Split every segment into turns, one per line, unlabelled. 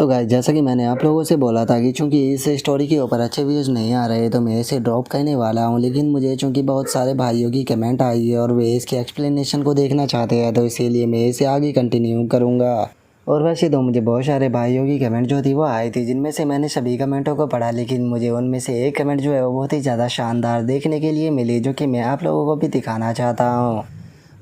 तो गाइस जैसा कि मैंने आप लोगों से बोला था कि चूंकि इस स्टोरी के ऊपर अच्छे व्यूज़ नहीं आ रहे तो मैं इसे ड्रॉप करने वाला हूं, लेकिन मुझे चूंकि बहुत सारे भाइयों की कमेंट आई है और वे इसके एक्सप्लेनेशन को देखना चाहते हैं, तो इसीलिए मैं इसे आगे कंटिन्यू करूंगा। और वैसे तो मुझे बहुत सारे भाइयों की कमेंट जो थी वो आई थी, जिनमें से मैंने सभी कमेंटों को पढ़ा, लेकिन मुझे उनमें से एक कमेंट जो है वो बहुत ही ज़्यादा शानदार देखने के लिए मिली, जो कि मैं आप लोगों को भी दिखाना चाहता हूँ।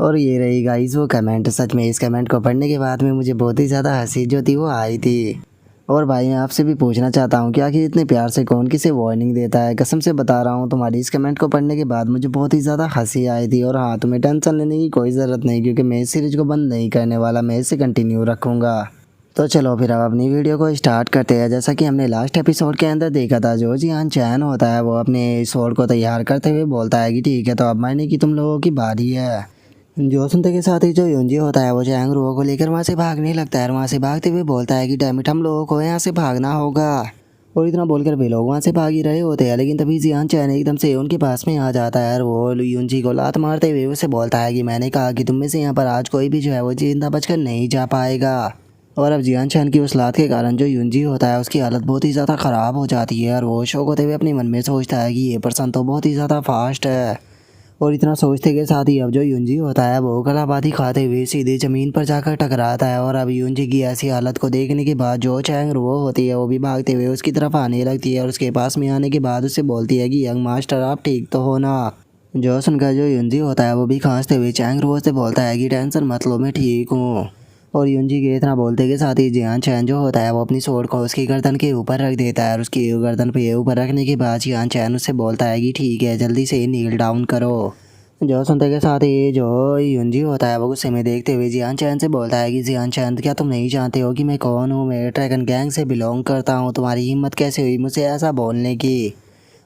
और ये रही गाइस वो कमेंट। सच में इस कमेंट को पढ़ने के बाद में मुझे बहुत ही ज़्यादा हंसी जो थी वो आई थी। और भाई मैं आपसे भी पूछना चाहता हूँ कि आखिर इतने प्यार से कौन किसे वार्निंग देता है। कसम से बता रहा हूँ, तुम्हारी इस कमेंट को पढ़ने के बाद मुझे बहुत ही ज़्यादा हंसी आई थी। और हाँ, तुम्हें टेंशन लेने की कोई ज़रूरत नहीं, क्योंकि मैं इस सीरीज़ को बंद नहीं करने वाला, मैं इसे कंटिन्यू रखूँगा। तो चलो फिर अब अपनी वीडियो को स्टार्ट करते हैं। जैसा कि हमने लास्ट एपिसोड के अंदर देखा था, जो जियान चैन होता है वो अपने स्वॉर्ड को तैयार करते हुए बोलता है कि ठीक है, तो अब मरने की तुम लोगों की बारी है। जो सुनते के साथ ही जो युंजी होता है वो चैंग रुओ को लेकर वहाँ से भागने लगता है और वहाँ से भागते हुए बोलता है कि डैमिट, हम लोगों को यहाँ से भागना होगा। और इतना बोलकर वे लोग वहाँ से भाग ही रहे होते हैं, लेकिन तभी जियान चैन एकदम से उनके पास में आ जाता है और वो युंजी को लात मारते हुए उसे बोलता है कि मैंने कहा कि तुम में से यहाँ पर आज कोई भी जो है वो जिंदा बचकर नहीं जा पाएगा। और अब जियान चैन की उस लात के कारण जो युंजी होता है उसकी हालत बहुत ही ज़्यादा ख़राब हो जाती है और वो शौक होते हुए अपने मन में सोचता है कि ये पर्सन तो बहुत ही ज़्यादा फास्ट है। और इतना सोचते के साथ ही अब जो युंजी होता है वो कलाबादी खाते हुए सीधे ज़मीन पर जाकर टकराता है। और अब युंजी की ऐसी हालत को देखने के बाद जो चैंग रुओ होती है वो भी भागते हुए उसकी तरफ आने लगती है और उसके पास में आने के बाद उससे बोलती है कि यंग मास्टर, आप ठीक तो हो ना। जो सुनकर जो युंजी होता है वो भी खांसते हुए चैंग रुओ से बोलता है कि टेंशन मत लो, मैं ठीक हूँ। और युंजी के इतना बोलते के साथ ही जियान चैन जो होता है वो अपनी स्वॉर्ड को उसकी गर्दन के ऊपर रख देता है और उसकी गर्दन पे ऊपर रखने के बाद जियान चैन उससे बोलता है कि ठीक है, जल्दी से नील डाउन करो। जो सुनते के साथ ही जो युंजी होता है वो गुस्से में देखते हुए जियान चैन से बोलता है कि जियान चैन, क्या तुम नहीं जानते हो कि मैं कौन हूँ? मैं ड्रैगन गैंग से बिलोंग करता हूँ, तुम्हारी हिम्मत कैसे हुई मुझसे ऐसा बोलने की?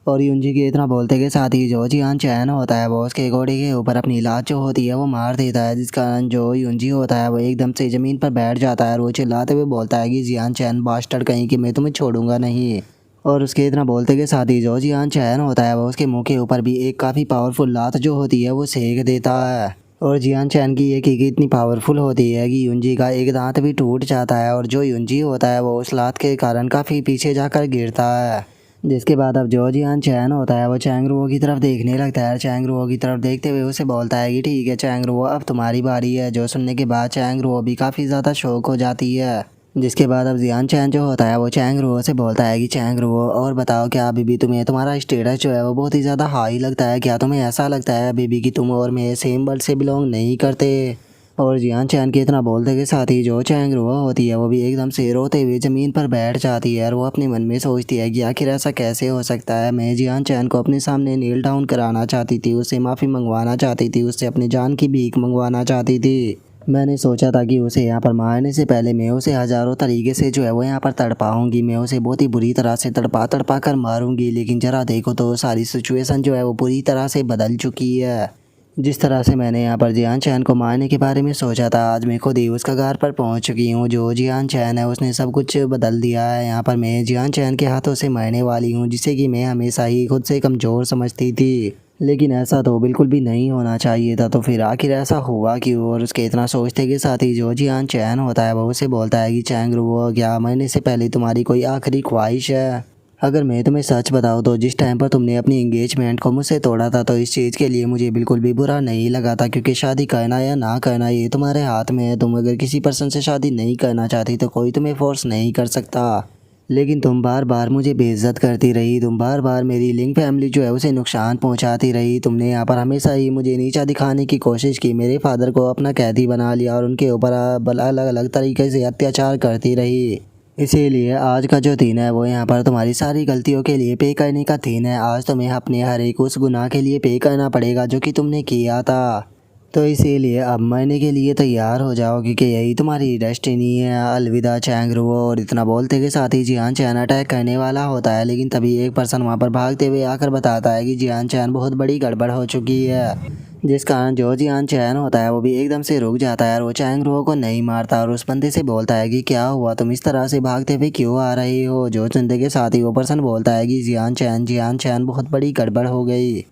और युंजी के इतना बोलते के साथ ही जो जियान चैन होता है वो उसके घोड़े के ऊपर अपनी लात जो होती है वो मार देता है, जिस कारण जो युंजी होता है वो एकदम से ज़मीन पर बैठ जाता है और वो चिल्लाते हुए बोलता है कि जियान चैन बास्टर्ड कहीं कि मैं तुम्हें छोड़ूंगा नहीं। और उसके इतना बोलते के साथ ही जो जियान चैन होता है वो उसके मुंह के ऊपर भी एक काफ़ी पावरफुल लात जो होती है वो सेक देता है। और जियान चैन की ये किक इतनी पावरफुल होती है कि युंजी का एक दांत भी टूट जाता है और जो युंजी होता है वो उस लात के कारण काफ़ी पीछे जाकर गिरता है। जिसके बाद अब जो जियान चैन होता है वो चैंग रुओ की तरफ देखने लगता है। चैंग रुओ की तरफ देखते हुए उसे बोलता है कि ठीक है चैंग रुओ, अब तुम्हारी बारी है। जो सुनने के बाद चैंग रुओ भी काफ़ी ज़्यादा शौक हो जाती है। जिसके बाद अब जियान चैन जो होता है वो चैंग रुओ से बोलता है कि चैंग रुओ, और बताओ क्या अभी भी तुम्हें तुम्हारा स्टेटस जो है वो बहुत ही ज़्यादा हाई लगता है? क्या तुम्हें ऐसा लगता है अभी भी कि तुम और मैं सेम वर्ल्ड से बिलोंग नहीं करते? और जियान चैन के इतना बोलते के साथ ही जो चैंग रुओ होती है वो भी एकदम से रोते हुए ज़मीन पर बैठ जाती है और वो अपने मन में सोचती है कि आखिर ऐसा कैसे हो सकता है। मैं जियान चैन को अपने सामने नील डाउन कराना चाहती थी, उससे माफ़ी मंगवाना चाहती थी, उससे अपनी जान की भीख मंगवाना चाहती थी। मैंने सोचा था कि उसे यहाँ पर मारने से पहले मैं उसे हज़ारों तरीके से जो है वो यहाँ पर तड़पाऊँगी, मैं उसे बहुत ही बुरी तरह से तड़पा तड़पा कर मारूंगी। लेकिन ज़रा देखो तो सारी सिचुएशन जो है वो पूरी तरह से बदल चुकी है। जिस तरह से मैंने यहाँ पर जियान चैन को मारने के बारे में सोचा था, आज मैं खुद ही उसका घर पर पहुँच चुकी हूँ। जो जियान चैन है उसने सब कुछ बदल दिया है। यहाँ पर मैं जियान चैन के हाथों से मरने वाली हूँ, जिसे कि मैं हमेशा ही खुद से कमज़ोर समझती थी। लेकिन ऐसा तो बिल्कुल भी नहीं होना चाहिए था, तो फिर आखिर ऐसा हुआ क्यों? और उसके इतना सोचते के साथ ही जो जियान चैन होता है वो उसे बोलता है कि चैंग रुओ, क्या मरने से पहले तुम्हारी कोई आखिरी ख्वाहिश है? अगर मैं तुम्हें सच बताऊं तो जिस टाइम पर तुमने अपनी एंगेजमेंट को मुझसे तोड़ा था तो इस चीज़ के लिए मुझे बिल्कुल भी बुरा नहीं लगा था, क्योंकि शादी करना या ना करना ये तुम्हारे हाथ में है। तुम अगर किसी पर्सन से शादी नहीं करना चाहती तो कोई तुम्हें फोर्स नहीं कर सकता। लेकिन तुम बार बार मुझे बेइज्जत करती रही, तुम बार बार मेरी लिंग फैमिली जो है उसे नुकसान पहुंचाती रही। तुमने यहाँ पर हमेशा ही मुझे नीचा दिखाने की कोशिश की, मेरे फादर को अपना कैदी बना लिया और उनके ऊपर अलग अलग तरीके से अत्याचार करती रही। इसीलिए आज का जो दिन है वो यहाँ पर तुम्हारी सारी गलतियों के लिए पे करने का दिन है। आज तुम्हें अपने हर एक उस गुनाह के लिए पे करना पड़ेगा जो कि तुमने किया था। तो इसीलिए अब मरने के लिए तैयार हो जाओ, क्योंकि यही तुम्हारी डेस्टिनी है। अलविदा चैंग रुओ। और इतना बोलते के साथ ही जियान चैन अटैक करने वाला होता है, लेकिन तभी एक पर्सन वहाँ पर भागते हुए आकर बताता है कि जियान चैन बहुत बड़ी गड़बड़ हो चुकी है। जिस कारण जो जियान चैन होता है वो भी एकदम से रुक जाता है और वो चैंग रुओ को नहीं मारता और उस बंदे से बोलता है कि क्या हुआ, तुम इस तरह से भागते हुए क्यों आ रहे हो? जो चंदे के साथ ही वो पर्सन बोलता है कि जियान चैन बहुत बड़ी गड़बड़ हो गई।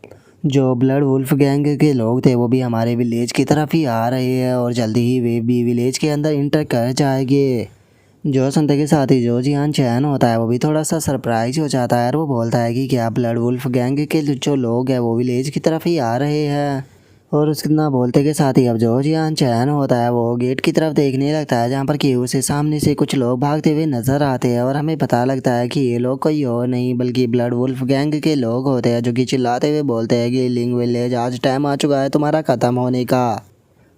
जो ब्लड वुल्फ गैंग के लोग थे वो भी हमारे विलेज की तरफ ही आ रहे हैं और जल्दी ही वे भी विलेज के अंदर इंटर कर जाएंगे। जो सुनते के साथ ही जो जियान चैन होता है वो भी थोड़ा सा सरप्राइज हो जाता है और वो बोलता है कि क्या ब्लड वुल्फ गैंग के जो लोग हैं वो विलेज की तरफ ही आ रहे हैं। और उसके ना बोलते के साथ ही अब जो जियान चैन होता है वो गेट की तरफ देखने लगता है जहाँ पर कि उसे सामने से कुछ लोग भागते हुए नजर आते हैं और हमें पता लगता है कि ये लोग कोई और नहीं बल्कि ब्लड वुल्फ गैंग के लोग होते हैं जो कि चिल्लाते हुए बोलते हैं कि लिंग विलेज आज टाइम आ चुका है तुम्हारा ख़त्म होने का।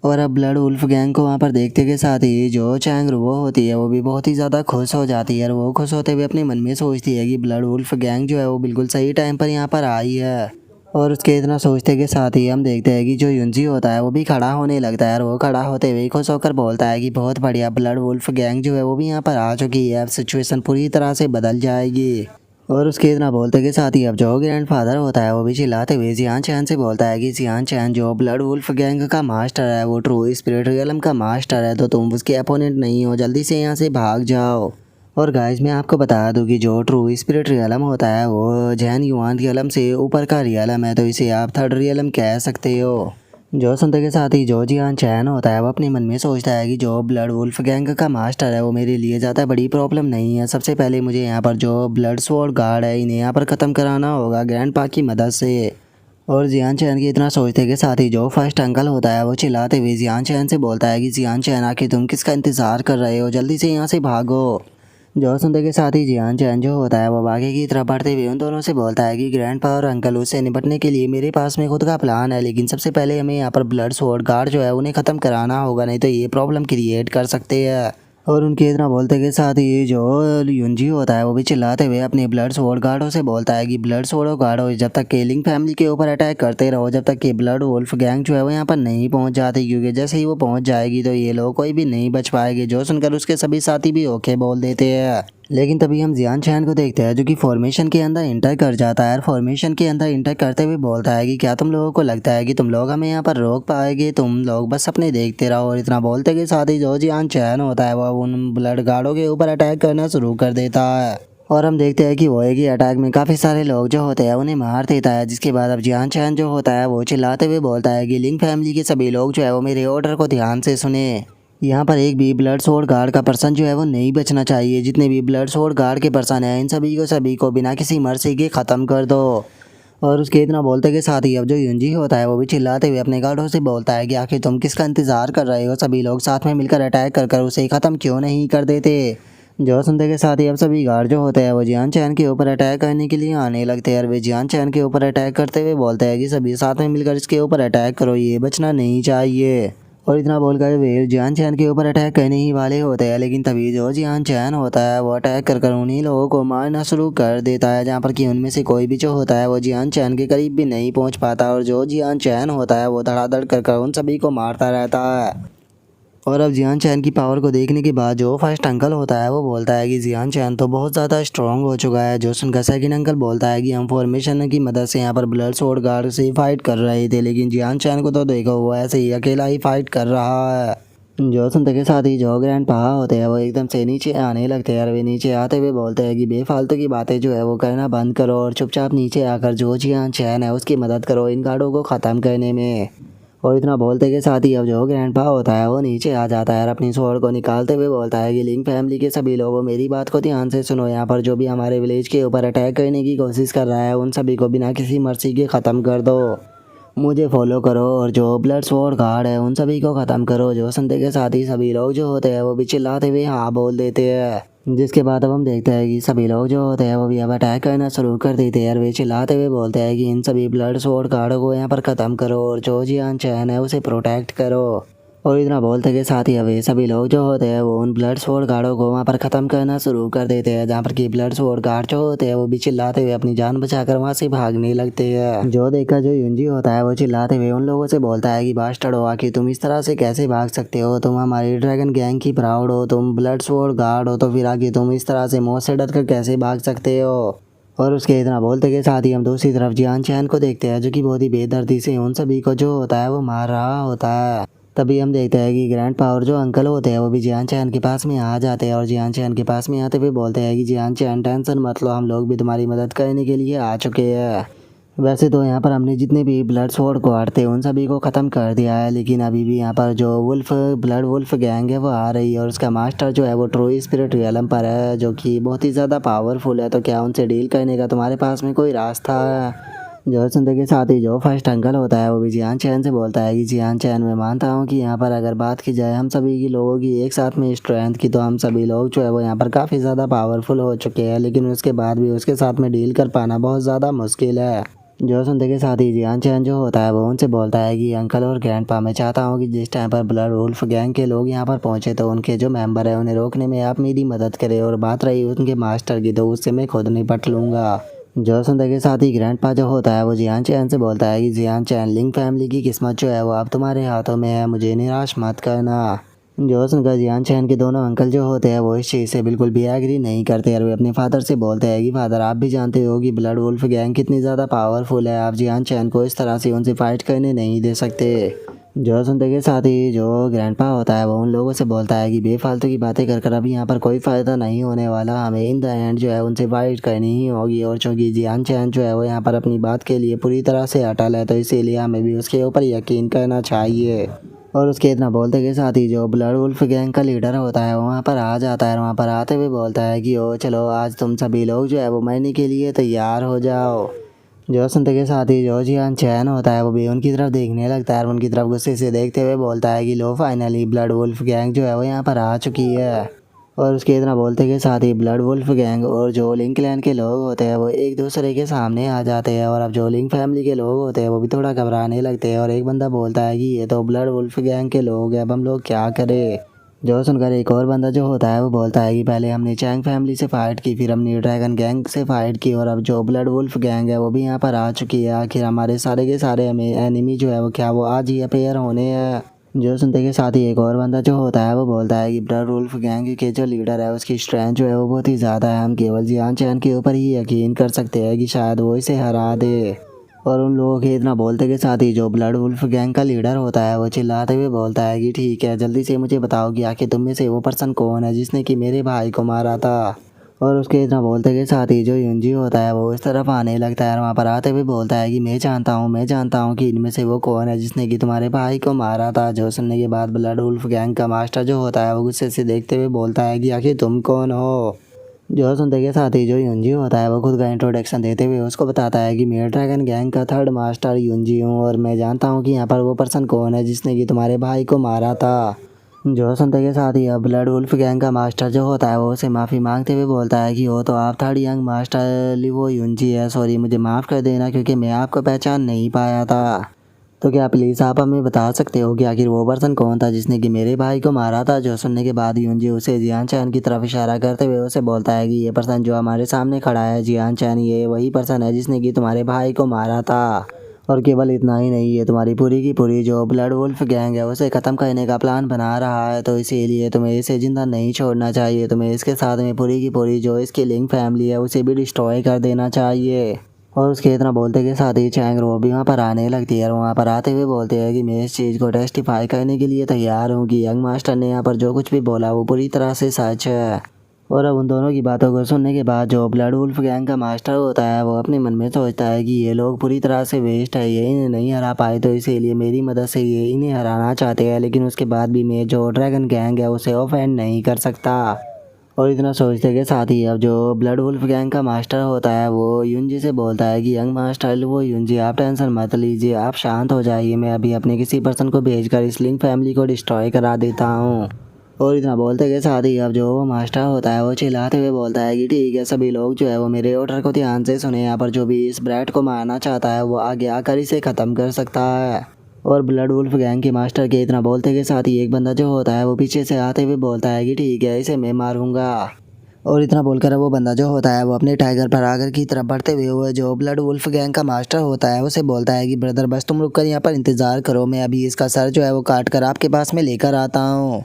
और अब ब्लड वुल्फ गैंग को वहाँ पर देखते के साथ ही जो चैंग रुओ होती है वो भी बहुत ही ज़्यादा खुश हो जाती है और वो खुश होते हुए अपने मन में सोचती है कि ब्लड वुल्फ गैंग जो है वो बिल्कुल सही टाइम पर यहाँ पर आई है। और उसके इतना सोचते के साथ ही हम देखते हैं कि जो युंजी होता है वो भी खड़ा होने लगता है और वो खड़ा होते हुए खुश होकर बोलता है कि बहुत बढ़िया ब्लड वुल्फ गैंग जो है वो भी यहाँ पर आ चुकी है अब सिचुएशन पूरी तरह से बदल जाएगी। और उसके इतना बोलते के साथ ही अब जो ग्रैंड फादर होता है वो भी चिल्लाते हुए जियान चैन से बोलता है कि जियान चैन जो ब्लड वुल्फ गैंग का मास्टर है वो ट्रू स्पिरिट रियलम का मास्टर है तो तुम उसके अपोनेंट नहीं हो जल्दी से यहाँ से भाग जाओ। और गाइस मैं आपको बता दूं कि जो ट्रू स्पिरिट रियलम होता है वो जैन युआन रियलम से ऊपर का रियलम है तो इसे आप थर्ड रियलम कह सकते हो। जो सुनते के साथ ही जो जियान चैन होता है वो अपने मन में सोचता है कि जो ब्लड वुल्फ गैंग का मास्टर है वो मेरे लिए ज़्यादा बड़ी प्रॉब्लम नहीं है। सबसे पहले मुझे यहाँ पर जो ब्लड स्वॉर्ड गार्ड है इन्हें यहाँ पर ख़त्म कराना होगा ग्रैंडपा की मदद से। और जियान चैन की इतना सोचते के साथ ही जो फर्स्ट अंकल होता है वो चिल्लाते हुए जियान चैन से बोलता है कि जियान चैन आखिर तुम किसका इंतज़ार कर रहे हो जल्दी से यहाँ से भागो। जो सुनते के साथ ही जियान चैन जो होता है वो आगे की तरफ बढ़ते हुए उन दोनों से बोलता है कि ग्रैंडपा और अंकल उससे निपटने के लिए मेरे पास में खुद का प्लान है लेकिन सबसे पहले हमें यहाँ पर ब्लड स्वॉर्ड गार्ड जो है उन्हें ख़त्म कराना होगा नहीं तो ये प्रॉब्लम क्रिएट कर सकते हैं। और उनके इतना बोलते के साथ ही जो युंजी होता है वो भी चिल्लाते हुए अपने ब्लड स्वॉर्ड गार्डों से बोलता है कि ब्लड स्वॉर्ड गार्डो जब तक केलिंग फैमिली के ऊपर अटैक करते रहो जब तक कि ब्लड वुल्फ गैंग जो है वो यहाँ पर नहीं पहुँच जाती क्योंकि जैसे ही वो पहुँच जाएगी तो ये लोग कोई भी नहीं बच पाएंगे। जो सुनकर उसके सभी साथी भी ओके बोल देते हैं। लेकिन तभी हम जियान चैन को देखते हैं जो कि फॉर्मेशन के अंदर इंटर कर जाता है और फॉर्मेशन के अंदर इंटर करते हुए बोलता है कि क्या तुम लोगों को लगता है कि तुम लोग हमें यहाँ पर रोक पाएंगे तुम लोग बस अपने देखते रहो। और इतना बोलते के साथ ही जो जियान चैन होता है वो उन ब्लड गार्डों के ऊपर अटैक करना शुरू कर देता है। और हम देखते हैं कि वो एक ही अटैक में काफ़ी सारे लोग जो होते हैं उन्हें मार देता है जिसके बाद अब जियान चैन जो होता है वो चिल्लाते हुए बोलता है कि लिंग फैमिली के सभी लोग जो है वो मेरे ऑर्डर को ध्यान से सुने। यहाँ पर एक भी ब्लड स्वॉर्ड गार्ड का पर्सन जो है वो नहीं बचना चाहिए। जितने भी ब्लड स्वॉर्ड गार्ड के पर्सन हैं इन सभी को बिना किसी मर्सी के ख़त्म कर दो। और उसके इतना बोलते के साथ ही अब जो युंजी होता है वो भी चिल्लाते हुए अपने गार्डों से बोलता है कि आखिर तुम किसका इंतज़ार कर रहे हो सभी लोग साथ में मिलकर अटैक कर उसे ख़त्म क्यों नहीं कर देते। जो सुनते के साथ ही अब सभी गार्ड जो होते हैं वो जियान चैन के ऊपर अटैक करने के लिए आने लगते हैं और वे जियान चैन के ऊपर अटैक करते हुए बोलते हैं कि सभी साथ में मिलकर इसके ऊपर अटैक करो ये बचना नहीं चाहिए। और इतना बोलकर वे जियान चैन के ऊपर अटैक करने ही वाले होते हैं लेकिन तभी जो जियान चैन होता है वो अटैक कर उन्हीं लोगों को मारना शुरू कर देता है जहाँ पर कि उनमें से कोई भी जो होता है वो जियान चैन के करीब भी नहीं पहुँच पाता और जो जियान चैन होता है वो धड़ाधड़ कर उन सभी को मारता रहता है। और अब जियान चैन की पावर को देखने के बाद जो फर्स्ट अंकल होता है वो बोलता है कि जियान चैन तो बहुत ज़्यादा स्ट्रांग हो चुका है। जो सुनकर सेकंड अंकल बोलता है कि हम फॉर्मेशन की मदद से यहाँ पर ब्लड स्वॉर्ड गार्ड से फाइट कर रहे थे लेकिन जियान चैन को तो देखो वो ऐसे ही अकेला ही फाइट कर रहा है। जो सुनते के साथ ही जो ग्रैंड पा होते हैं वो एकदम से नीचे आने लगते हैं और वे नीचे आते हुए बोलते हैं कि बेफालतू की बातें जो है वो करना बंद करो और चुपचाप नीचे आकर जो जियान चैन है उसकी मदद करो इन गार्डों को ख़त्म करने में। और इतना बोलते के साथ ही अब जो ग्रैंडपा होता है वो नीचे आ जाता है और अपनी स्वॉर्ड को निकालते हुए बोलता है कि लिंग फैमिली के सभी लोगों मेरी बात को ध्यान से सुनो। यहाँ पर जो भी हमारे विलेज के ऊपर अटैक करने की कोशिश कर रहा है उन सभी को बिना किसी मर्सी के ख़त्म कर दो। मुझे फॉलो करो और जो ब्लड स्वॉर्ड गार्ड है उन सभी को ख़त्म करो। जो सुनते के साथ ही सभी लोग जो होते हैं वो भी चिल्लाते हुए हाँ बोल देते हैं। जिसके बाद अब हम देखते हैं कि सभी लोग जो होते हैं वो भी अब अटैक करना शुरू कर देते हैं और वे चिल्लाते हुए बोलते हैं कि इन सभी ब्लड स्वॉर्ड गार्डों को यहाँ पर ख़त्म करो और जो जियान चैन है उसे प्रोटेक्ट करो। और इतना बोलते के साथ ही अब ये सभी लोग जो होते हैं वो उन ब्लड स्वॉर्ड गार्डों को वहाँ पर ख़त्म करना शुरू कर देते हैं जहाँ पर कि ब्लड स्वॉर्ड गार्ड जो होते हैं वो भी चिल्लाते हुए अपनी जान बचाकर वहाँ से भागने लगते हैं। जो देखकर जो युंजी होता है वो चिल्लाते हुए उन लोगों से बोलता है कि बास्टर्ड हो आखिर तुम इस तरह से कैसे भाग सकते हो तुम हमारी ड्रैगन गैंग की प्राउड हो तुम ब्लड स्वॉर्ड गार्ड हो तो फिर आखिर तुम इस तरह से मौत से डर कर कैसे भाग सकते हो। और उसके इतना बोलते के साथ ही हम दूसरी तरफ जियान चैन को देखते हैं जो कि बहुत ही बेदर्दी से उन सभी को जो होता है वो मार रहा होता है। तभी हम देखते हैं कि ग्रैंड पावर जो अंकल होते हैं वो भी जियान चैन के पास में आ जाते हैं और जियान चैन के पास में आते हुए बोलते हैं कि जियान चैन टेंशन मत लो हम लोग भी तुम्हारी मदद करने के लिए आ चुके हैं। वैसे तो यहाँ पर हमने जितने भी ब्लड स्वॉर्ड गार्ड थे उन सभी को ख़त्म कर दिया है, लेकिन अभी भी यहाँ पर जो वुल्फ ब्लड वुल्फ गैंग है वो आ रही है और उसका मास्टर जो है वो ट्रू स्पिरिट रियलम पर है, जो कि बहुत ही ज़्यादा पावरफुल है। तो क्या उनसे डील करने का तुम्हारे पास में कोई रास्ता है? जो सुनते के साथ ही जो फर्स्ट अंकल होता है वो भी जियान चैन से बोलता है कि जियान चैन, मैं मानता हूँ कि यहाँ पर अगर बात की जाए हम सभी की लोगों की एक साथ में स्ट्रेंथ की, तो हम सभी लोग जो है वो यहाँ पर काफ़ी ज़्यादा पावरफुल हो चुके हैं, लेकिन उसके बाद भी उसके साथ में डील कर पाना बहुत ज़्यादा मुश्किल है। जो सुनते के साथ ही जियान चैन जो होता है वो उनसे बोलता है कि अंकल और ग्रैंडपा, मैं चाहता हूँ कि जिस टाइम पर ब्लड वुल्फ गैंग के लोग यहाँ पर पहुँचे तो उनके जो मेंबर है उन्हें रोकने में आप मेरी मदद करें, और बात रही उनके मास्टर की तो उससे मैं खुद निपट लूँगा। जो सुनते के साथ ही ग्रैंडपा जो होता है वो जियान चैन से बोलता है कि जियान चैन, लिंग फैमिली की किस्मत जो है वो अब तुम्हारे हाथों में है, मुझे निराश मत करना। जो सुनकर जियान चैन के दोनों अंकल जो होते हैं वो इस चीज़ से बिल्कुल भी एग्री नहीं करते और वे अपने फादर से बोलते हैं कि फादर, आप भी जानते हो कि ब्लड वुल्फ गैंग कितनी ज़्यादा पावरफुल है, आप जियान चैन को इस तरह से उनसे फाइट करने नहीं दे सकते। जो सुनते के साथ ही जो ग्रैंडपा होता है वो उन लोगों से बोलता है कि बेफालतू की बातें कर कर अभी यहाँ पर कोई फ़ायदा नहीं होने वाला, हमें इन द एंड जो है उनसे फाइट करनी ही होगी, और चूँकि जियान चैन जो है वो यहाँ पर अपनी बात के लिए पूरी तरह से अटल है तो इसीलिए हमें भी उसके ऊपर यकीन करना चाहिए। और उसके इतना बोलते के साथ ही जो ब्लड वुल्फ गैंग का लीडर होता है वो वहाँ पर आ जाता है, वहाँ पर आते हुए बोलता है कि ओ चलो आज तुम सभी लोग जो है वो मरने के लिए तैयार हो जाओ। जो सुनते के साथ ही जो जियान चैन होता है वो भी उनकी तरफ देखने लगता है और उनकी तरफ गुस्से से देखते हुए बोलता है कि लो फाइनली ब्लड वुल्फ गैंग जो है वो यहाँ पर आ चुकी है। और उसके इतना बोलते के साथ ही ब्लड वुल्फ गैंग और जो लिंक क्लैन के लोग होते हैं वो एक दूसरे के सामने आ जाते हैं, और अब जो लिंक फैमिली के लोग होते हैं वो भी थोड़ा घबराने लगते हैं, और एक बंदा बोलता है कि ये तो ब्लड वुल्फ गैंग के लोग हैं, अब हम लोग क्या करें? जो सुनकर एक और बंदा जो होता है वो बोलता है कि पहले हमने चैंग फैमिली से फाइट की, फिर हमने ड्रैगन गैंग से फाइट की, और अब जो ब्लड वुल्फ गैंग है वो भी यहाँ पर आ चुकी है, आखिर हमारे सारे के सारे हमें एनिमी जो है वो क्या वो आज ही अपेयर होने हैं। जो सुनते के साथ ही एक और बंदा जो होता है वो बोलता है कि ब्लड वुल्फ गैंग के जो लीडर है उसकी स्ट्रेंथ जो है वो बहुत ही ज़्यादा है, हम केवल जियान चैन के ऊपर ही यकीन कर सकते हैं कि शायद वो इसे हरा दे। और उन लोगों के इतना बोलते के साथ ही जो ब्लड वुल्फ गैंग का लीडर होता है वो चिल्लाते हुए बोलता है कि ठीक है, जल्दी से मुझे बताओ कि आखिर तुम में से वो पर्सन कौन है जिसने कि मेरे भाई को मारा था। और उसके इतना बोलते के साथ ही जो युंजी होता है वो इस तरफ आने लगता है और वहाँ पर आते हुए बोलता है कि मैं जानता हूँ कि इनमें से वो कौन है जिसने कि तुम्हारे भाई को मारा था। जो सुनने के बाद ब्लड वुल्फ गैंग का मास्टर जो होता है वो गुस्से से देखते हुए बोलता है कि आखिर तुम कौन हो। जो सुनते के साथ ही जो युंजी होता है वो खुद का इंट्रोडक्शन देते हुए उसको बताता है कि मैं ड्रैगन गैंग का थर्ड मास्टर युंजी हूँ, और मैं जानता हूँ कि यहाँ पर वो पर्सन कौन है जिसने कि तुम्हारे भाई को मारा था। जो सुनते के साथ ही अब ब्लड वुल्फ गैंग का मास्टर जो होता है वो उसे माफ़ी मांगते हुए बोलता है कि वो तो आप थर्ड यंग मास्टर लिवो युंजी है, सॉरी मुझे माफ़ कर देना क्योंकि मैं आपको पहचान नहीं पाया था। तो क्या प्लीज़ आप हमें बता सकते हो कि आखिर वो पर्सन कौन था जिसने कि मेरे भाई को मारा था? जो सुनने के बाद युंजी उसे जियान चैन की तरफ इशारा करते हुए उसे बोलता है कि ये पर्सन जो हमारे सामने खड़ा है जियान चैन, ये वही पर्सन है जिसने कि तुम्हारे भाई को मारा था। और केवल इतना ही नहीं, ये तुम्हारी पूरी की पूरी जो ब्लड वुल्फ गैंग है उसे ख़त्म करने का प्लान बना रहा है, तो इसीलिए तुम्हें इसे ज़िंदा नहीं छोड़ना चाहिए, तुम्हें इसके साथ में पूरी की पूरी जो इसकी लिंक फैमिली है उसे भी डिस्ट्रॉय कर देना चाहिए। और उसके इतना बोलते के साथ ही चैंग रो भी वहाँ पर आने लगती है और वहाँ पर आते हुए बोलते हैं कि मैं इस चीज़ को टेस्टिफाई करने के लिए तैयार हूँ कि यंग मास्टर ने यहाँ पर जो कुछ भी बोला वो पूरी तरह से सच है। और अब उन दोनों की बातों को सुनने के बाद जो ब्लड वुल्फ गैंग का मास्टर होता है वो अपने मन में सोचता है कि ये लोग पूरी तरह से वेस्ट है, ये इन्हें नहीं हरा पाए तो इसीलिए मेरी मदद से ये इन्हें हराना चाहते हैं, लेकिन उसके बाद भी मैं जो ड्रैगन गैंग है उसे ऑफेंड नहीं कर सकता। और इतना सोचते के साथ ही अब जो ब्लड वुल्फ गैंग का मास्टर होता है वो युंजी से बोलता है कि यंग मास्टर वो युंजी, आप टेंशन मत लीजिए, आप शांत हो जाइए, मैं अभी अपने किसी पर्सन को भेजकर इस लिंक फैमिली को डिस्ट्रॉय करा देता हूँ। और इतना बोलते के साथ ही अब जो वो मास्टर होता है वो चिल्लाते हुए बोलता है कि ठीक है सभी लोग जो है वो मेरे ऑर्डर को ध्यान से सुने, यहाँ पर जो भी इस ब्रैड को मारना चाहता है वो आगे आकर इसे ख़त्म कर सकता है। और ब्लड वुल्फ गैंग के मास्टर के इतना बोलते के साथ ही एक बंदा जो होता है वो पीछे से आते हुए बोलता है कि ठीक है इसे मैं मारूंगा। और इतना बोलकर वो बंदा जो होता है वो अपने टाइगर पर आकर की तरफ बढ़ते हुए जो ब्लड वुल्फ गैंग का मास्टर होता है उसे बोलता है कि ब्रदर बस तुम रुक कर यहाँ पर इंतज़ार करो, मैं अभी इसका सर जो है वो काट कर आपके पास में लेकर आता हूँ।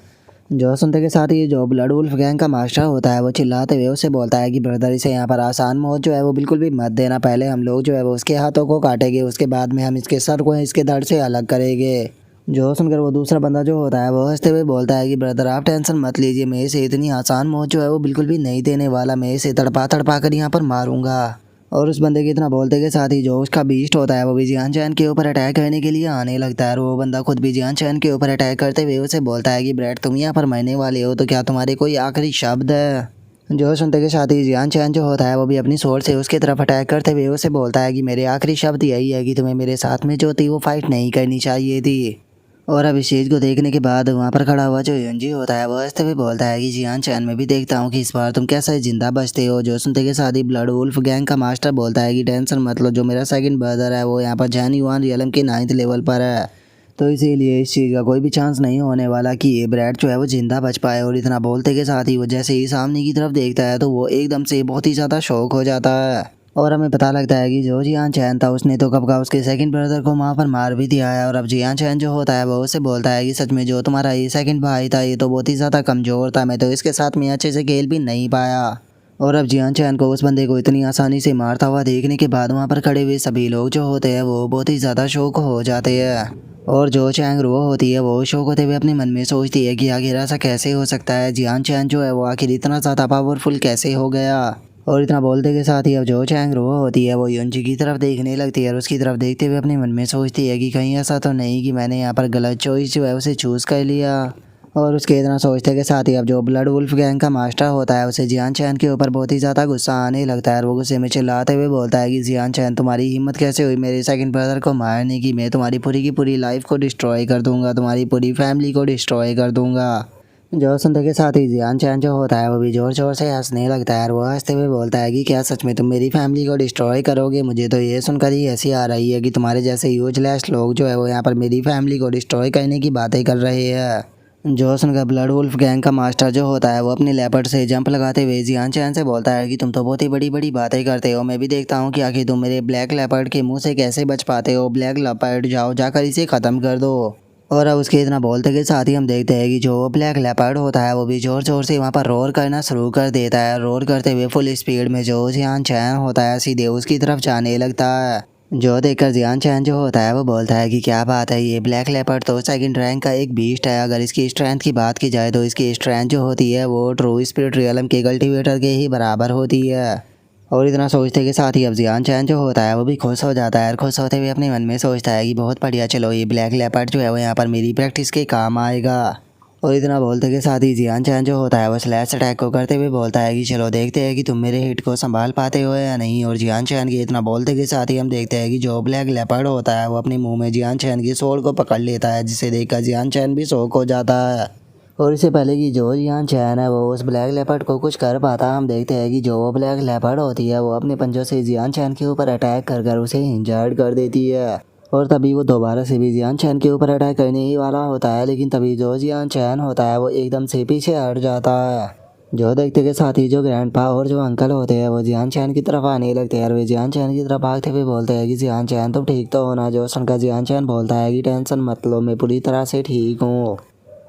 जो सुनते के साथ ही जो ब्लड वुल्फ गैंग का मास्टर होता है वो चिल्लाते हुए उसे बोलता है कि ब्रदर इसे यहाँ पर आसान मौत जो है वो बिल्कुल भी मत देना, पहले हम लोग जो है वो उसके हाथों को काटेंगे, उसके बाद में हम इसके सर को इसके धड़ से अलग करेंगे। जो सुनकर वो दूसरा बंदा जो होता है वो हंसते हुए बोलता है कि ब्रदर आप टेंशन मत लीजिए, मैं इसे इतनी आसान मौत जो है वो बिल्कुल भी नहीं देने वाला, मैं इसे तड़पा तड़पा कर यहाँ पर मारूंगा। और उस बंदे के इतना बोलते के साथ ही जो उसका बीस्ट होता है वो भी जियान चैन के ऊपर अटैक करने के लिए आने लगता है और वो बंदा खुद भी जियान चैन के ऊपर अटैक करते हुए उसे बोलता है कि ब्रैड तुम यहाँ पर मरने वाले हो तो क्या तुम्हारे कोई आखिरी शब्द है। जो सुनते के साथ ही जियान चैन जो होता है वो भी अपनी स्वॉर्ड से उसकी तरफ अटैक करते हुए उसे बोलता है कि मेरे आखिरी शब्द यही है कि तुम्हें मेरे साथ में जो थी वो फाइट नहीं करनी चाहिए थी। और अब इस चीज़ को देखने के बाद वहाँ पर खड़ा हुआ जो युंजी होता है वो हंसते हुए बोलता है कि जियान चैन मैं भी देखता हूँ कि इस बार तुम कैसे जिंदा बचते हो। जो सुनते के साथ ही ब्लड वुल्फ गैंग का मास्टर बोलता है कि टेंशन मत लो, जो मेरा सेकंड ब्रदर है वो यहाँ पर जैन युआन रियलम के 9th लेवल पर है, तो इसीलिए इस चीज़ का कोई भी चांस नहीं होने वाला कि ये ब्रैड जो है वो जिंदा बच पाए। और इतना बोलते के साथ ही वो जैसे ही सामने की तरफ देखता है तो वो एकदम से बहुत ही ज़्यादा शौक हो जाता है और हमें पता लगता है कि जो जियान चैन था उसने तो कब का उसके सेकंड ब्रदर को वहाँ पर मार भी दिया है। और अब जियान चैन जो होता है वो उसे बोलता है कि सच में जो तुम्हारा ये सेकंड भाई था ये तो बहुत ही ज़्यादा कमज़ोर था, मैं तो इसके साथ में अच्छे से खेल भी नहीं पाया। और अब जियान चैन को उस बंदे को इतनी आसानी से मारता हुआ देखने के बाद वहाँ पर खड़े हुए सभी लोग जो होते हैं वो बहुत ही ज़्यादा शौक हो जाते हैं। और जो चैंग रो होती है वो शौक होते हुए अपने मन में सोचती है कि आखिर ऐसा कैसे हो सकता है, जियान चैन जो है वो आखिर इतना ज़्यादा पावरफुल कैसे हो गया। और इतना बोलते के साथ ही अब जो चैंग रो होती है वो युंजी की तरफ देखने लगती है और उसकी तरफ देखते हुए अपने मन में सोचती है कि कहीं ऐसा तो नहीं कि मैंने यहाँ पर गलत चॉइस जो है उसे चूज़ कर लिया। और उसके इतना सोचते के साथ ही अब जो ब्लड वुल्फ गैंग का मास्टर होता है उसे जियान चैन के ऊपर बहुत ही ज़्यादा गुस्सा आने लगता है और वो गुस्से में चिल्लाते हुए बोलता है कि जियान चैन तुम्हारी हिम्मत कैसे हुई मेरे सेकंड ब्रदर को मारने की, मैं तुम्हारी पूरी की पूरी लाइफ को डिस्ट्रॉय कर दूंगा, तुम्हारी पूरी फैमिली को डिस्ट्रॉय कर दूंगा। जो सुनते के साथ ही जियान चैन जो होता है वो भी जोर जोर से हंसने लगता है और वो हंसते हुए बोलता है कि क्या सच में तुम मेरी फैमिली को डिस्ट्रॉय करोगे, मुझे तो ये सुनकर ही ऐसी आ रही है कि तुम्हारे जैसे यूजलेस लोग जो है वो यहाँ पर मेरी फैमिली को डिस्ट्रॉय करने की बातें कर रहे हैं। जो सुनकर ब्लड वुल्फ गैंग का मास्टर जो होता है वो अपने लेपर्ड से जंप लगाते हुए जियान चैन से बोलता है कि तुम तो बहुत ही बड़ी बड़ी बातें करते हो, मैं भी देखता हूँ कि आखिर तुम मेरे ब्लैक लेपर्ड के मुंह से कैसे बच पाते हो। ब्लैक लेपर्ड जाओ जाकर इसे ख़त्म कर दो। और अब उसके इतना बोलते के साथ ही हम देखते हैं कि जो ब्लैक लेपर्ड होता है वो भी जोर जोर से वहाँ पर रोर करना शुरू कर देता है। रोर करते हुए फुल स्पीड में जो जियान चैन होता है सीधे उसकी तरफ जाने लगता है। जो देखकर जियान चैन जो होता है वो बोलता है कि क्या बात है, ये ब्लैक लेपर्ड तो सेकंड रैंक का एक बीस्ट है, अगर इसकी स्ट्रेंथ की बात की जाए तो इसकी स्ट्रेंथ जो होती है वो ट्रू स्पिरिट रियलम के कल्टीवेटर के ही बराबर होती है। और इतना सोचते के साथ ही अब जियान चैन जो होता है वो भी खुश हो जाता है और खुश होते हुए अपने मन में सोचता है कि बहुत बढ़िया, चलो ये ब्लैक लेपर्ड जो है वो यहाँ पर मेरी प्रैक्टिस के काम आएगा। और इतना बोलते के साथ ही जियान चैन जो होता है वो स्लैश अटैक को करते हुए बोलता है कि चलो देखते हैं कि तुम मेरे हिट को संभाल पाते हो या नहीं। और जियान चैन के इतना बोलते के साथ ही हम देखते हैं कि जो ब्लैक लेपर्ड होता है वो अपने मुंह में जियान चैन की सोल को पकड़ लेता है, जिसे देखकर जियान चैन भी शॉक हो जाता है। और इससे पहले कि जो जियान चैन है वो उस ब्लैक लेपर्ड को कुछ कर पाता, हम देखते हैं कि जो ब्लैक लेपर्ड होती है वो अपने पंजों से जियान चैन के ऊपर अटैक कर कर उसे इंजर्ड कर देती है। और तभी वो दोबारा से भी जियान चैन के ऊपर अटैक करने ही वाला होता है, लेकिन तभी जो जियान चैन होता है वो एकदम से पीछे हट जाता है। जो देखते के साथ ही जो ग्रैंडपा और जो अंकल होते हैं वो जियान चैन की तरफ आने लगते हैं और वे जियान चैन की तरफ भागते हुए बोलते हैं कि जियान चैन तुम ठीक तो हो ना। जो सुनकर जियान चैन बोलता है कि टेंशन मत लो, मैं पूरी तरह से ठीक हूँ।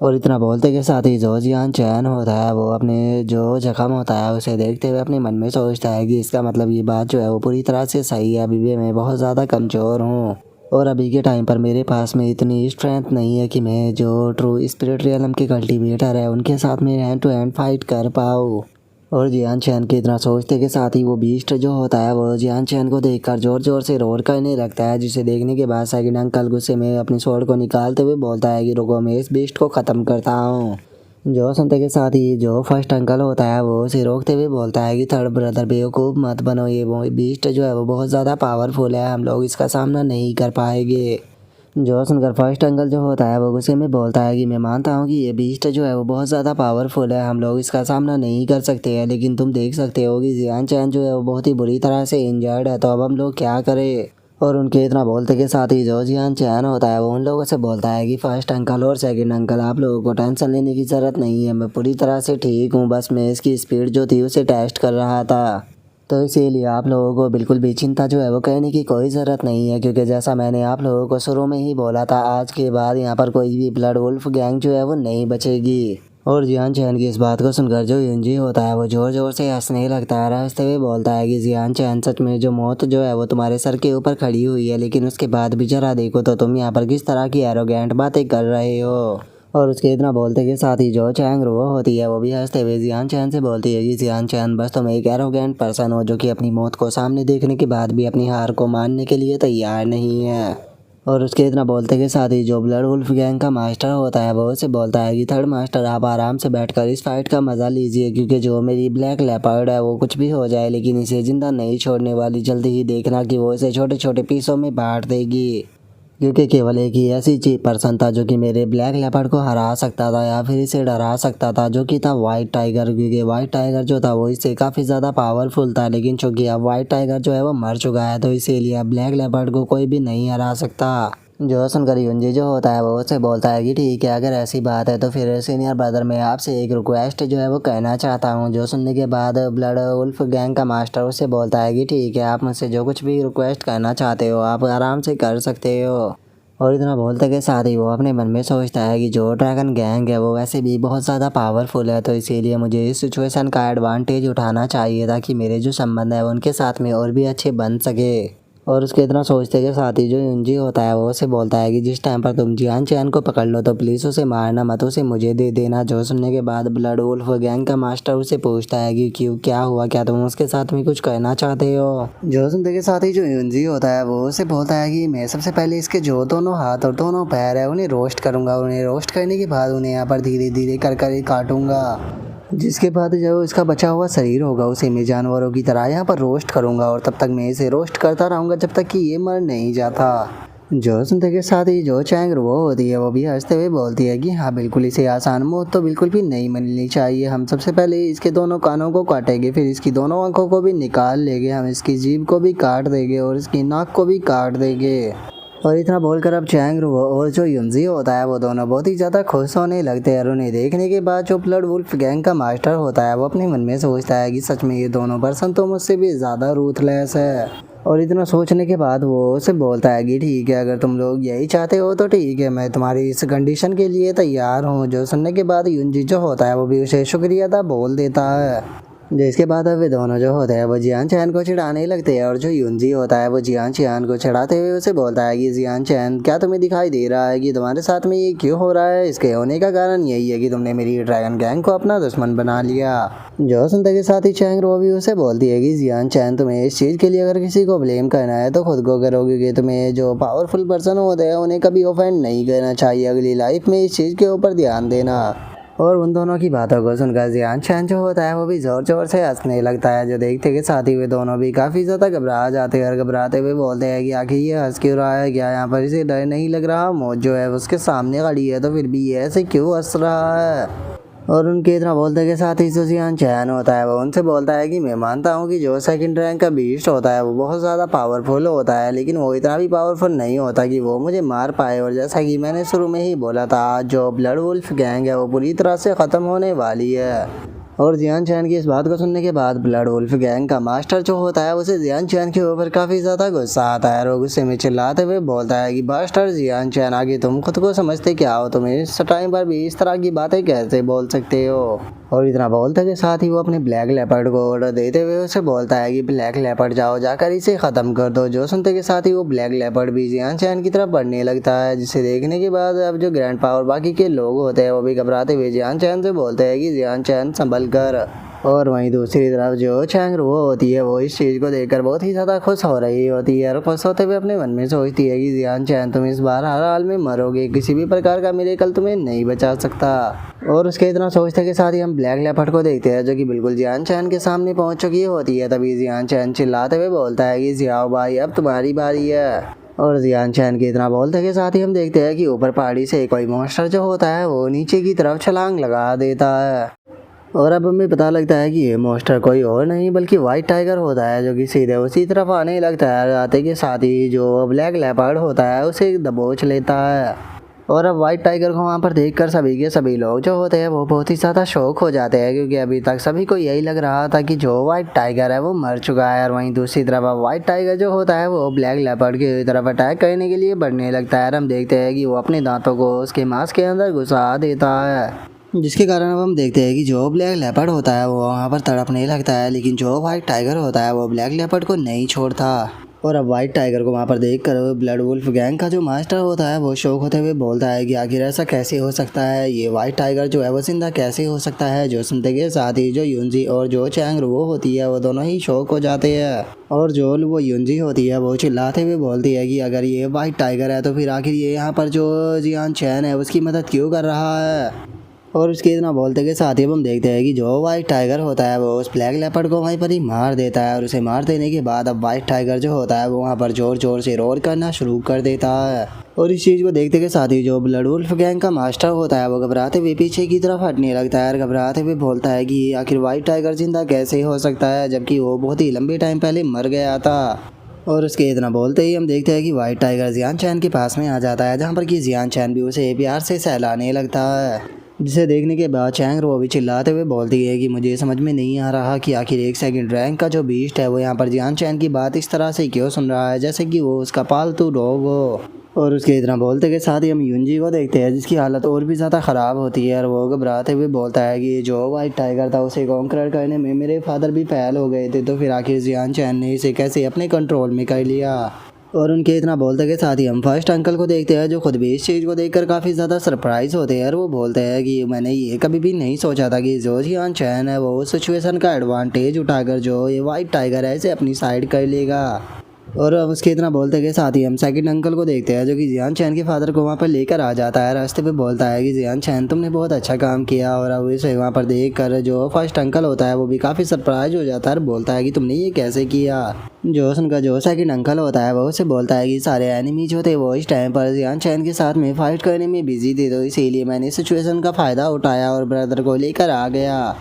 और इतना बोलते के साथ ही जो जियान चैन होता है वो अपने जो जख्म होता है उसे देखते हुए अपने मन में सोचता है कि इसका मतलब ये बात जो है वो पूरी तरह से सही है, अभी भी मैं बहुत ज़्यादा कमज़ोर हूँ और अभी के टाइम पर मेरे पास में इतनी स्ट्रेंथ नहीं है कि मैं जो ट्रू स्पिरिट रियलम के कल्टीवेटर है उनके साथ में हैंड टू हैंड फाइट कर पाऊँ। और जियान चैन के इतना सोचते के साथ ही वो बीस्ट जो होता है वो जियान चैन को देखकर जोर जोर से रोर करने लगता है, जिसे देखने के बाद सेकंड अंकल गुस्से में अपनी स्वॉर्ड को निकालते हुए बोलता है कि रुको, मैं इस बीस्ट को ख़त्म करता हूँ। जो सुनते के साथ ही जो फर्स्ट अंकल होता है वो उसे रोकते हुए बोलता है कि थर्ड ब्रदर बेवकूफ़ मत बनो, ये वो बीस्ट जो है वो बहुत ज़्यादा पावरफुल है, हम लोग इसका सामना नहीं कर पाएंगे। जो सुनकर फर्स्ट अंकल जो होता है वो गुस्से में बोलता है कि मैं मानता हूँ कि ये बीस्ट जो है वो बहुत ज़्यादा पावरफुल है, हम लोग इसका सामना नहीं कर सकते हैं, लेकिन तुम देख सकते हो कि जियान चैन जो है वो बहुत ही बुरी तरह से इंजर्ड है, तो अब हम लोग क्या करें। और उनके इतना बोलते के साथ ही जो जियान चैन होता है वो उन लोगों से बोलता है कि फर्स्ट अंकल और सेकंड अंकल आप लोगों को टेंशन लेने की ज़रूरत नहीं है, मैं पूरी तरह से ठीक हूँ, बस मैं इसकी स्पीड जो थी उसे टेस्ट कर रहा था, तो इसीलिए आप लोगों को बिल्कुल भी चिंता जो है वो करने की कोई ज़रूरत नहीं है, क्योंकि जैसा मैंने आप लोगों को शुरू में ही बोला था, आज के बाद यहाँ पर कोई भी ब्लड वुल्फ गैंग जो है वो नहीं बचेगी। और जियान चैन की इस बात को सुनकर जो युंजी होता है वो ज़ोर ज़ोर से हंसने लगता है, हंसते हुए बोलता है कि जियान चैन सच में जो मौत जो है वो तुम्हारे सर के ऊपर खड़ी हुई है, लेकिन उसके बाद भी जरा देखो तो तुम यहाँ पर किस तरह की एरोगेंट बातें कर रहे हो। और उसके इतना बोलते के साथ ही जो चैंग रो होती है वो भी हंसते हुए जियान चैन से बोलती है कि जियान चैन बस तुम एक एरोगेंट पर्सन हो जो कि अपनी मौत को सामने देखने के बाद भी अपनी हार को मानने के लिए तैयार नहीं है। और उसके इतना बोलते के साथ ही जो ब्लड वुल्फ गैंग का मास्टर होता है वो उसे बोलता है कि थर्ड मास्टर आप आराम से बैठकर इस फाइट का मज़ा लीजिए, क्योंकि जो मेरी ब्लैक लेपर्ड है वो कुछ भी हो जाए लेकिन इसे जिंदा नहीं छोड़ने वाली। जल्दी ही देखना कि वो इसे छोटे छोटे पीसों में बांट देगी, क्योंकि केवल एक ही ऐसी चीज पर्सन था जो कि मेरे ब्लैक लेपर्ड को हरा सकता था या फिर इसे डरा सकता था, जो कि था वाइट टाइगर। क्योंकि वाइट टाइगर जो था वो इससे काफ़ी ज़्यादा पावरफुल था, लेकिन चूंकि अब वाइट टाइगर जो है वो मर चुका है तो इसीलिए अब ब्लैक लेपर्ड को कोई भी नहीं हरा सकता। जो सुनकर युंजी जो होता है वो उससे बोलता है कि ठीक है, अगर ऐसी बात है तो फिर सीनियर ब्रदर मैं आपसे एक रिक्वेस्ट जो है वो कहना चाहता हूँ। जो सुनने के बाद ब्लड वुल्फ गैंग का मास्टर उससे बोलता है कि ठीक है, आप मुझसे जो कुछ भी रिक्वेस्ट करना चाहते हो आप आराम से कर सकते हो। और इतना बोलते के साथ ही वो अपने मन में सोचता है कि जो ड्रैगन गैंग है वो वैसे भी बहुत ज़्यादा पावरफुल है, तो इसीलिए मुझे इस सिचुएशन का एडवांटेज उठाना चाहिए ताकि मेरे जो संबंध है उनके साथ में और भी अच्छे बन सके। और उसके इतना सोचते के साथ ही जो युंजी होता है वो उसे बोलता है कि जिस टाइम पर तुम जियान चैन को पकड़ लो तो प्लीज़ उसे मारना मत, उसे मुझे दे देना। जो सुनने के बाद ब्लड वुल्फ गैंग का मास्टर उसे पूछता है कि क्यों, क्या हुआ, क्या तुम उसके साथ में कुछ कहना चाहते हो। जो सुनते के साथ ही जो युंजी होता है वो उसे बोलता है कि मैं सबसे पहले इसके जो दोनों हाथ और दोनों पैर है उन्हें रोस्ट करूंगा, उन्हें रोस्ट करने के बाद उन्हें यहाँ पर धीरे धीरे कर कर काटूंगा, जिसके बाद जो इसका बचा हुआ शरीर होगा उसे मैं जानवरों की तरह यहाँ पर रोस्ट करूँगा और तब तक मैं इसे रोस्ट करता रहूँगा जब तक कि ये मर नहीं जाता। जो सुनते के साथ ही जो चैंग वो होती है वो भी हंसते हुए बोलती है कि हाँ बिल्कुल, इसे आसान मौत तो बिल्कुल भी नहीं मिलनी चाहिए। हम सबसे पहले इसके दोनों कानों को काटेंगे, फिर इसकी दोनों आंखों को भी निकाल लेंगे, हम इसकी जीभ को भी काट देंगे और इसकी नाक को भी काट देंगे। और इतना बोलकर अब चैंग और जो युंजी होता है वो दोनों बहुत ही ज़्यादा खुश होने लगते हैं। और उन्हें देखने के बाद जो ब्लड वुल्फ गैंग का मास्टर होता है वो अपने मन में सोचता है कि सच में ये दोनों पर्सन तो मुझसे भी ज़्यादा रूथलेस है। और इतना सोचने के बाद वो उसे बोलता है कि ठीक है, अगर तुम लोग यही चाहते हो तो ठीक है, मैं तुम्हारी इस कंडीशन के लिए तैयार हूँ। जो सुनने के बाद युंजी जो होता है वो भी उसे शुक्रिया अदा बोल देता है। जिसके बाद अब वे दोनों जो होते हैं वो जियान चैन को चिढ़ाने लगते हैं। और जो युंजी होता है वो जियान चैन को चिढ़ाते हुए उसे बोलता है कि जियान चैन, क्या तुम्हें दिखाई दे रहा है कि तुम्हारे साथ में ये क्यों हो रहा है? इसके होने का कारण यही है कि तुमने मेरी ड्रैगन गैंग को अपना दुश्मन बना लिया। जो सुनते के साथ ही चैंग रो भी उसे बोलती है कि जियान चैन, तुम्हें इस चीज़ के लिए अगर किसी को ब्लेम करना है तो खुद को करोगे, कि तुम्हें जो पावरफुल पर्सन होते हैं उन्हें कभी ऑफेंड नहीं करना चाहिए। अगली लाइफ में इस चीज़ के ऊपर ध्यान देना। और उन दोनों की बातों को सुनकर जियान चैन जो होता है वो भी ज़ोर ज़ोर से हंसने लगता है। जो देखते के साथ ही वे दोनों भी काफ़ी ज़्यादा घबरा जाते हैं और घबराते हुए बोलते हैं कि आखिर ये हंस क्यों रहा है, क्या यहाँ पर इसे डर नहीं लग रहा? मौत जो है उसके सामने खड़ी है तो फिर भी ये ऐसे क्यों हंस रहा है? और उनके इतना बोलते के साथ ही जो जियान चैन होता है वो उनसे बोलता है कि मैं मानता हूँ कि जो सेकंड रैंक का बीस्ट होता है वो बहुत ज़्यादा पावरफुल होता है, लेकिन वो इतना भी पावरफुल नहीं होता कि वो मुझे मार पाए। और जैसा कि मैंने शुरू में ही बोला था, जो ब्लड वुल्फ गैंग है वो पूरी तरह से ख़त्म होने वाली है। और जियान चैन की इस बात को सुनने के बाद ब्लड वुल्फ गैंग का मास्टर जो होता है उसे जियान चैन के ऊपर काफ़ी ज़्यादा गुस्सा आता है। और गुस्से में चिल्लाते हुए बोलता है कि मास्टर जियान चैन, आगे तुम खुद को समझते क्या हो? तुम इस टाइम पर भी इस तरह की बातें कैसे बोल सकते हो? और इतना बोलते के साथ ही वो अपने ब्लैक लेपर्ड को ऑर्डर देते हुए उसे बोलता है कि ब्लैक लेपर्ड जाओ, जाकर इसे ख़त्म कर दो। जो सुनते के साथ ही वो ब्लैक लेपर्ड भी जियान चैन की तरफ बढ़ने लगता है, जिसे देखने के बाद अब जो ग्रैंड पावर बाकी के लोग होते हैं वो भी घबराते हुए जियान चैन से बोलते हैं कि जियान चैन संभल कर। और वहीं दूसरी तरफ जो चैंग रो होती है वो इस चीज़ को देखकर बहुत ही ज़्यादा खुश हो रही होती है और खुश होते हुए अपने मन में सोचती है कि जियान चैन, तुम इस बार हर हाल में मरोगे, किसी भी प्रकार का मिरेकल तुम्हें नहीं बचा सकता। और उसके इतना सोचते के साथ ही हम ब्लैक लेपर्ड को देखते हैं जो कि बिल्कुल जियान चैन के सामने पहुंच चुकी होती है। तभी जियान चैन चिल्लाते हुए बोलता है कि जियाओ भाई, अब तुम्हारी बारी है। और जियान चैन के इतना बोलते के साथ ही हम देखते हैं कि ऊपर पहाड़ी से कोई मॉन्स्टर जो होता है वो नीचे की तरफ छलांग लगा देता है। और अब हमें पता लगता है कि ये मॉन्स्टर कोई और नहीं बल्कि वाइट टाइगर होता है, जो कि सीधे उसी तरफ आने लगता है। आते के साथ ही जो ब्लैक लेपर्ड होता है उसे दबोच लेता है। और अब वाइट टाइगर को वहाँ पर देखकर सभी के सभी लोग जो होते हैं वो बहुत ही ज़्यादा शौक हो जाते हैं, क्योंकि अभी तक सभी को यही लग रहा था कि जो वाइट टाइगर है वो मर चुका है। और वहीं दूसरी तरफ अब वाइट टाइगर जो होता है वो ब्लैक लेपर्ड की तरफ अटैक करने के लिए बढ़ने लगता है। हम देखते हैं कि वो अपने दांतों को उसके मांस के अंदर घुसा देता है, जिसके कारण अब हम देखते हैं कि जो ब्लैक लेपर्ड होता है वो वहाँ पर तड़पने लगता है, लेकिन जो वाइट टाइगर होता है वो ब्लैक लेपर्ड को नहीं छोड़ता। और अब वाइट टाइगर को वहाँ पर देख कर ब्लड वुल्फ गैंग का जो मास्टर होता है वो शौक होते हुए बोलता है कि आखिर ऐसा कैसे हो सकता है, ये वाइट टाइगर जो है वो जिंदा कैसे हो सकता है। जो सुनते के साथ ही जो युनजी और जो चैंग वो होती है वो दोनों ही शौक हो जाते हैं। और जो वो युनजी होती है वो चिल्लाते हुए बोलती है कि अगर ये वाइट टाइगर है तो फिर आखिर ये यहाँ पर जो जियान चैन है उसकी मदद क्यों कर रहा है। और उसके इतना बोलते के साथ ही हम देखते हैं कि जो वाइट टाइगर होता है वो उस ब्लैक लेपर्ड को वहीं पर ही मार देता है। और उसे मार देने के बाद अब वाइट टाइगर जो होता है वो वहाँ पर जोर जोर से रोर करना शुरू कर देता है। और इस चीज़ को देखते के साथ ही जो ब्लड वुल्फ गैंग का मास्टर होता है वो घबराते हुए पीछे की तरफ हटने लगता है और घबराते हुए बोलता है कि आखिर वाइट टाइगर जिंदा कैसे हो सकता है जबकि वो बहुत ही लंबे टाइम पहले मर गया था। और उसके इतना बोलते ही हम देखते हैं कि वाइट टाइगर जियान चैन के पास में आ जाता है, जहाँ पर कि जियान चैन भी उसे प्यार से सहलाने लगता है। जिसे देखने के बाद चैंग रो भी चिल्लाते हुए बोलती है कि मुझे समझ में नहीं आ रहा कि आखिर एक सेकंड रैंक का जो बीस्ट है वो यहाँ पर जियान चैन की बात इस तरह से क्यों सुन रहा है जैसे कि वो उसका पालतू डॉग हो। और उसके इतना बोलते के साथ ही हम युनजी को देखते हैं जिसकी हालत और भी ज़्यादा ख़राब होती है और वो घबराते हुए बोलता है कि जो वाइट टाइगर था उसे कॉन्कर करने में मेरे फादर भी फैल हो गए थे, तो फिर आखिर जियान चैन ने इसे कैसे अपने कंट्रोल में कर लिया। और उनके इतना बोलते के साथ ही हम फर्स्ट अंकल को देखते हैं जो खुद भी इस चीज़ को देखकर काफ़ी ज़्यादा सरप्राइज होते हैं। और वो बोलते हैं कि मैंने ये कभी भी नहीं सोचा था कि जो जियान चैन है वो उस सिचुएशन का एडवांटेज उठाकर जो ये वाइट टाइगर है इसे अपनी साइड कर लेगा। और अब उसके इतना बोलते के साथ ही हम सेकंड अंकल को देखते हैं जो कि जियान चैन के फादर को वहाँ पर लेकर आ जाता है। रास्ते पे बोलता है कि जियान चैन तुमने बहुत अच्छा काम किया। और अब इसे वहाँ पर देख कर जो फर्स्ट अंकल होता है वो भी काफ़ी सरप्राइज हो जाता है और बोलता है कि तुमने ये कैसे किया। जो उनका जो सेकंड अंकल होता है वो उसे बोलता है कि सारे एनिमी जो थे वो इस टाइम पर जियान चैन के साथ में फाइट करने में बिजी थे, तो इसीलिए मैंने सिचुएशन का फ़ायदा उठाया और ब्रदर को लेकर आ गया।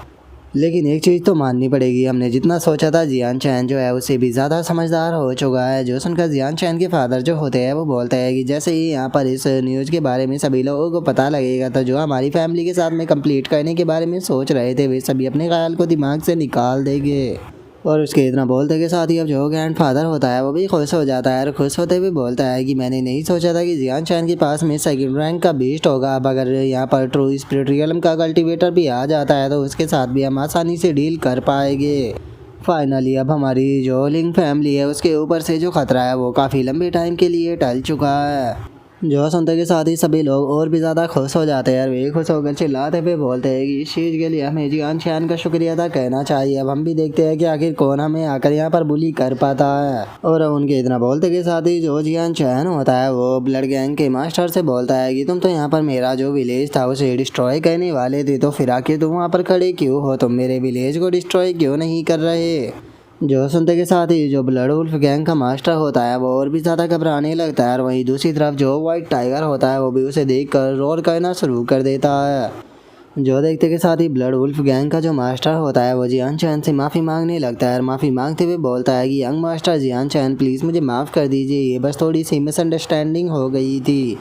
लेकिन एक चीज़ तो माननी पड़ेगी, हमने जितना सोचा था जियान चैन जो है उससे भी ज़्यादा समझदार हो चुका है। जो सुनकर जियान चैन के फादर जो होते हैं वो बोलते हैं कि जैसे ही यहाँ पर इस न्यूज़ के बारे में सभी लोगों को पता लगेगा तो जो हमारी फैमिली के साथ में कंप्लीट करने के बारे में सोच रहे थे वे सभी अपने ख्याल को दिमाग से निकाल देंगे। और उसके इतना बोलते के साथ ही अब जो ग्रैंड फादर होता है वो भी खुश हो जाता है और खुश होते हुए बोलता है कि मैंने नहीं सोचा था कि जियान चैन के पास में सेकंड रैंक का बीस्ट होगा। अब अगर यहाँ पर ट्रू स्पिरिट रियलम का कल्टीवेटर भी आ जाता है तो उसके साथ भी हम आसानी से डील कर पाएंगे। फाइनली अब हमारी जो लिंग फैमिली है उसके ऊपर से जो खतरा है वो काफ़ी लंबे टाइम के लिए टल चुका है। जो सुनते के साथ ही सभी लोग और भी ज़्यादा खुश हो जाते हैं और वे खुश होकर चिल्लाते हुए बोलते हैं कि इस चीज़ के लिए हमें जियान चैन का शुक्रिया अदा कहना चाहिए। अब हम भी देखते हैं कि आखिर कौन हमें आकर यहाँ पर बुली कर पाता है। और उनके इतना बोलते के साथ ही जो जियान चैन होता है वो ब्लड गैंग के मास्टर से बोलता है कि तुम तो यहाँ पर मेरा जो विलेज था उसे डिस्ट्रॉय करने वाले थे, तो फिर आखिर तुम वहाँ पर खड़े क्यों हो, तुम मेरे विलेज को डिस्ट्रॉय क्यों नहीं कर रहे। जो सुनते के साथ ही जो ब्लड वुल्फ गैंग का मास्टर होता है वो और भी ज़्यादा घबराने लगता है। और वहीं दूसरी तरफ जो वाइट टाइगर होता है वो भी उसे देखकर रोर करना शुरू कर देता है। जो देखते के साथ ही ब्लड वुल्फ गैंग का जो मास्टर होता है वो जियान चैन से माफ़ी मांगने लगता है और माफ़ी मांगते हुए बोलता है कि young master Jian Chan please मुझे माफ़ कर दीजिए, ये बस थोड़ी सी मिसअंडरस्टैंडिंग हो गई थी।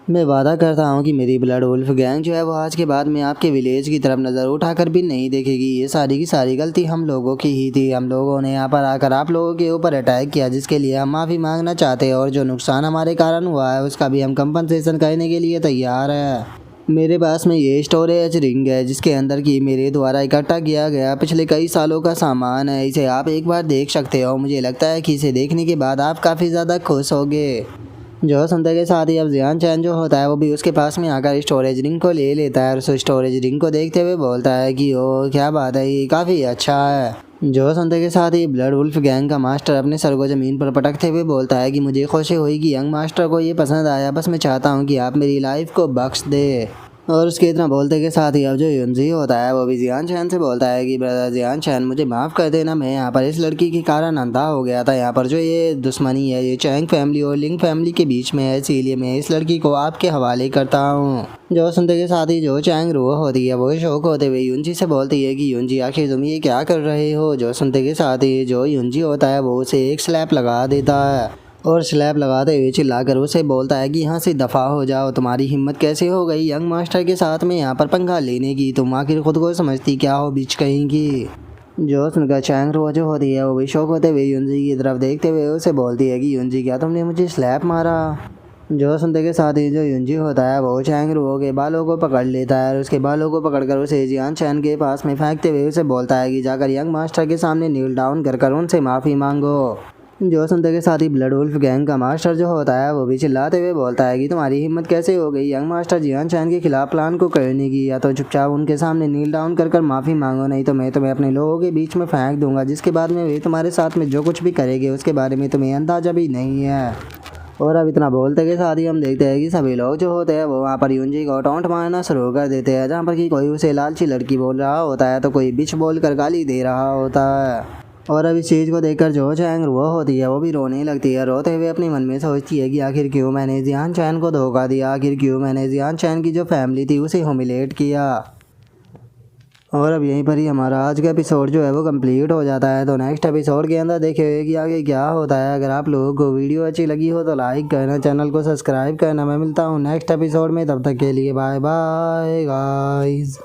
मैं वादा करता हूँ कि मेरी ब्लड वुल्फ गैंग जो है वो आज के बाद में आपके विलेज की तरफ नज़र उठाकर भी नहीं देखेगी। ये सारी की सारी गलती हम लोगों की ही थी। हम लोगों ने यहाँ पर आकर आप लोगों के ऊपर अटैक किया जिसके लिए हम माफ़ी मांगना चाहते हैं और जो नुकसान हमारे कारण हुआ है उसका भी हम कंपनसेशन करने के लिए तैयार है। मेरे पास में ये स्टोरेज रिंग है जिसके अंदर की मेरे द्वारा इकट्ठा किया गया पिछले कई सालों का सामान है। इसे आप एक बार देख सकते हो। मुझे लगता है कि इसे देखने के बाद आप काफ़ी ज़्यादा खुश होगे। जो सुनते के साथ ही अब जियान चैन जो होता है वो भी उसके पास में आकर स्टोरेज रिंग को ले लेता है और उस स्टोरेज रिंग को देखते हुए बोलता है कि ओ क्या बात है, ये काफ़ी अच्छा है। जो सुनते के साथ ही ब्लड वुल्फ गैंग का मास्टर अपने सर को ज़मीन पर पटकते हुए बोलता है कि मुझे खुशी हुई कि यंग मास्टर को ये पसंद आया, बस मैं चाहता हूँ कि आप मेरी लाइफ को बख्श दे। और उसके इतना बोलते के साथ ही अब जो युनजी होता है वो भी जियान चैन से बोलता है कि ब्रदर जियान चैन मुझे माफ़ कर देना, मैं यहाँ पर इस लड़की के कारण अंधा हो गया था। यहाँ पर जो ये दुश्मनी है ये चैंग फैमिली और लिंग फैमिली के बीच में है, इसीलिए मैं इस लड़की को आपके हवाले करता हूँ। जो सुनते के साथ ही जो चैंग रो होती है वो शौक होते हुए युनजी से बोलती है कि युनजी आखिर तुम ये क्या कर रहे हो। जो सुनते के साथ ही जो युनजी होता है वो उसे एक स्लैप लगा देता है और स्लैब लगाते हुए चिल्लाकर उसे बोलता है कि यहाँ से दफ़ा हो जाओ, तुम्हारी हिम्मत कैसे हो गई यंग मास्टर के साथ में यहाँ पर पंगा लेने की, तुम आखिर खुद को समझती क्या हो बीच कहेंगी। जो सुनकर चैंग रो जो होती है वो भी शौक होते हुए युनजी की तरफ देखते हुए उसे बोलती है कि युनजी क्या तुमने मुझे स्लैप मारा। जो सुनते के साथ ही जो युनजी होता है वो चैंग रो के बालों को पकड़ लेता है और उसके बालों को पकड़कर उसे जियान चैन के पास में फेंकते हुए उसे बोलता है कि जाकर यंग मास्टर के सामने नील डाउन कर उनसे माफ़ी मांगो। जो सुनते के साथ ही ब्लड वुल्फ गैंग का मास्टर जो होता है वो भी चिल्लाते हुए बोलता है कि तुम्हारी हिम्मत कैसे हो गई यंग मास्टर जियान चैन के खिलाफ प्लान को करने की, या तो चुपचाप उनके सामने नील डाउन कर माफ़ी मांगो, नहीं तो मैं तुम्हें अपने लोगों के बीच में फेंक दूंगा, जिसके बाद में वे तुम्हारे साथ में जो कुछ भी करेंगे उसके बारे में तुम्हें अंदाजा भी नहीं है। और अब इतना बोलते के साथ ही हम देखते हैं कि सभी लोग जो होते हैं वो वहाँ पर यूनजी को टॉन्ट मारना शुरू कर देते हैं, जहाँ पर कि कोई उसे लालची लड़की बोल रहा होता है तो कोई बिच बोल कर गाली दे रहा होता है। और अब इस चीज़ को देखकर जो चैंग वो होती है वो भी रोने लगती है, रोते हुए अपने मन में सोचती है कि आखिर क्यों मैंने जियान चैन को धोखा दिया, आखिर क्यों मैंने जियान चैन की जो फैमिली थी उसे ह्यूमिलेट किया। और अब यहीं पर ही हमारा आज का एपिसोड जो है वो कंप्लीट हो जाता है। तो नेक्स्ट एपिसोड के अंदर देखेंगे कि आगे क्या होता है। अगर आप लोगों को वीडियो अच्छी लगी हो तो लाइक करना, चैनल को सब्सक्राइब करना। मैं मिलता हूँ नेक्स्ट एपिसोड में, तब तक के लिए बाय बाय गाइस।